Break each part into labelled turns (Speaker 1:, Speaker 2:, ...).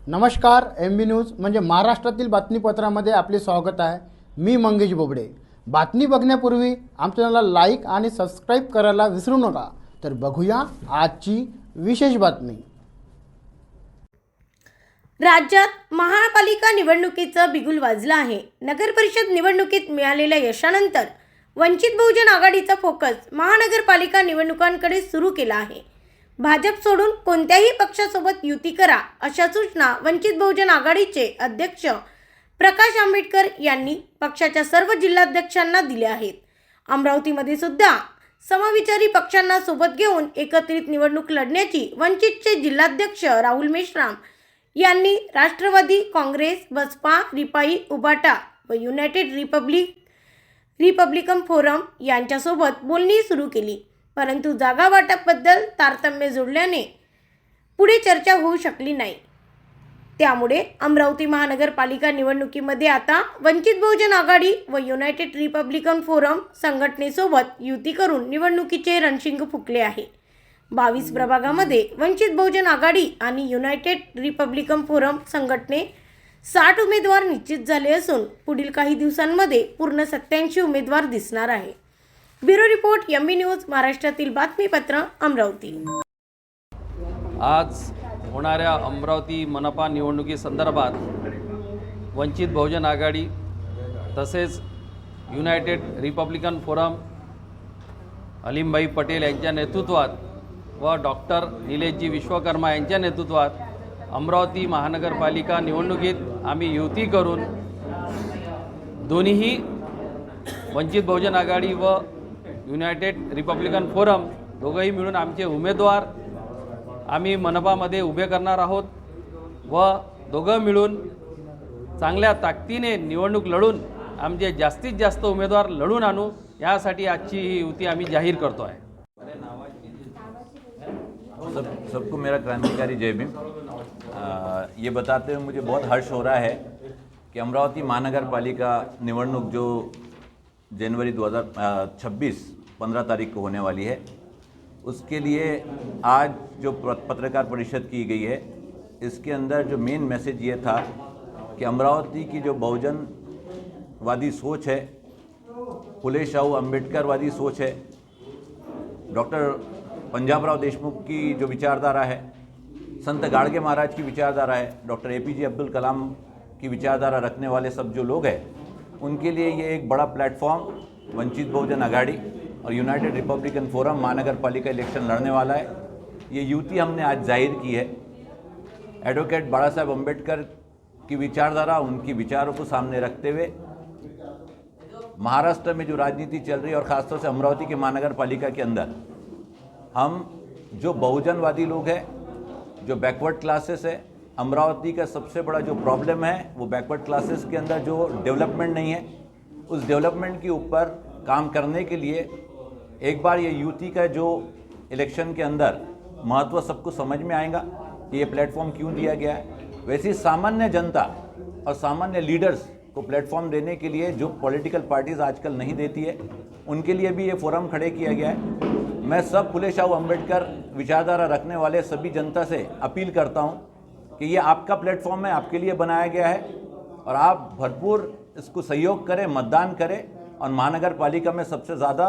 Speaker 1: नमस्कार, MB news म्हणजे महाराष्ट्रातील बातमीपत्रामध्ये आपले स्वागत आहे। मी मंगेश बोबडे। बातमी बघण्यापूर्वी आमच्या चॅनलला लाईक आणि सबस्क्राईब करायला विसरू नका। तर बघूया आजची विशेष बातमी।
Speaker 2: राज्यात महापालिका निवडणुकीचं बिगुल वाजलं आहे। नगर परिषद निवडणुकीत मिळालेल्या यशानंतर वंचित बहुजन आघाडीचा फोकस महानगरपालिका निवडणुकांकडे सुरू केला आहे। भाजप सोडून कोणत्याही पक्षासोबत युती करा अशा सूचना वंचित बहुजन आघाडीचे अध्यक्ष प्रकाश आंबेडकर यांनी पक्षाच्या सर्व जिल्हाध्यक्षांना दिल्या आहेत। अमरावतीमध्ये सुद्धा समविचारी पक्षांना सोबत घेऊन एकत्रित निवडणूक लढण्याची वंचितचे जिल्हाध्यक्ष राहुल मेश्राम यांनी राष्ट्रवादी काँग्रेस, बसपा, रिपाई, उबाटा व युनायटेड रिपब्लिकन फोरम यांच्यासोबत बोलणी सुरू केली, परंतु जागा वाटपाबद्दल तारतम्य जोडल्याने पुढे चर्चा होऊ शकली नाही। त्यामुळे अमरावती महानगरपालिका निवडणुकीमध्ये आता वंचित बहुजन आघाडी व युनायटेड रिपब्लिकन फोरम संघटनेसोबत युती करून निवडणुकीचे रणशिंग फुंकले आहे। 22 प्रभागामध्ये वंचित बहुजन आघाडी आणि युनायटेड रिपब्लिकन फोरम संघटने 60 उमेदवार निश्चित झाले असून पुढील काही दिवसांमध्ये पूर्ण 87 उमेदवार दिसणार आहे। ब्युरो रिपोर्ट, MB न्यूज, महाराष्ट्रातील बातमीपत्र, अमरावती।
Speaker 3: आज होणाऱ्या अमरावती मनपा निवडणुकीसंदर्भात वंचित बहुजन आघाडी तसेच युनायटेड रिपब्लिकन फोरम अलीमभाई पटेल यांच्या नेतृत्वात व डॉक्टर निलेशजी विश्वकर्मा यांच्या नेतृत्वात अमरावती महानगरपालिका निवडणुकीत आम्ही युती करून दोन्हीही वंचित बहुजन आघाडी व युनायटेड रिपब्लिकन फोरम दोघंही मिळून आमचे उमेदवार आम्ही मनपामध्ये उभे करणार आहोत व दोघं मिळून चांगल्या ताकदीने निवडणूक लढून आमचे जास्तीत जास्त उमेदवार लढून आणू, यासाठी आजची ही युती आम्ही जाहीर करतो आहे।
Speaker 4: सबको मेरा क्रांतिकारी जय भीम। ये बताते हुए मुझे बहुत हर्ष हो रहा है कि अमरावती महानगर पालिका निवडणूक जो जनवरी 2026 15 तारीख को होने वाली है, उसके लिए आज जो पत्रकार परिषद की गई है, इसके अंदर जो मेन मैसेज ये था कि अमरावती की जो बहुजनवादी सोच है, फुले शाहू अम्बेडकरवादी सोच है, डॉक्टर पंजाबराव देशमुख की जो विचारधारा है, संत गाड़गे महाराज की विचारधारा है, डॉक्टर APJ अब्दुल कलाम की विचारधारा रखने वाले सब जो लोग हैं, उनके लिए ये एक बड़ा प्लेटफॉर्म वंचित बहुजन आघाड़ी और यूनाइटेड रिपब्लिकन फोरम महानगर पालिका इलेक्शन लड़ने वाला है। ये युति हमने आज जाहिर की है। एडवोकेट बाला साहेब अम्बेडकर की विचारधारा, उनकी विचारों को सामने रखते हुए महाराष्ट्र में जो राजनीति चल रही है और ख़ासतौर से अमरावती के महानगर पालिका के अंदर हम जो बहुजनवादी लोग हैं, जो बैकवर्ड क्लासेस है, अमरावती का सबसे बड़ा जो प्रॉब्लम है वो बैकवर्ड क्लासेस के अंदर जो डेवलपमेंट नहीं है, उस डेवलपमेंट के ऊपर काम करने के लिए एक बार ये युति का जो इलेक्शन के अंदर महत्व सबको समझ में आएगा कि ये प्लेटफॉर्म क्यों दिया गया है। वैसे ही सामान्य जनता और सामान्य लीडर्स को प्लेटफॉर्म देने के लिए जो पॉलिटिकल पार्टीज़ आजकल नहीं देती है, उनके लिए भी ये फोरम खड़े किया गया है। मैं सब फुले शाहू अम्बेडकर विचारधारा रखने वाले सभी जनता से अपील करता हूँ कि ये आपका प्लेटफॉर्म है, आपके लिए बनाया गया है और आप भरपूर इसको सहयोग करें, मतदान करें और महानगर पालिका में सबसे ज़्यादा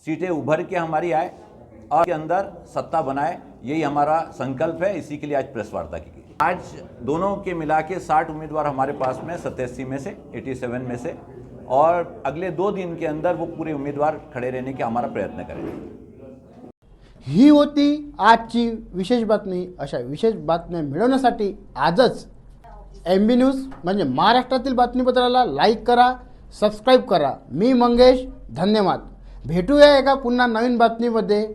Speaker 4: सीटें उभर के हमारी आए और के अंदर सत्ता बनाए, यही हमारा संकल्प है। इसी के लिए आज प्रेस वार्ता की गई। आज दोनों के मिला के 60 उम्मीदवार हमारे पास में 87 में से 87 में से, और अगले 2 दिन के अंदर वो पूरे उम्मीदवार खड़े रहने के हमारा प्रयत्न करेंगे।
Speaker 1: ही होती आजची विशेष बातमी। अशा विशेष बातम्या मिळवण्यासाठी आजच MB न्यूज म्हणजे महाराष्ट्रातील बातमीपत्राला लाईक करा, सबस्क्राईब करा। मी मंगेश, धन्यवाद। भेटूया एका पुन्हा नवीन बातमीमध्ये।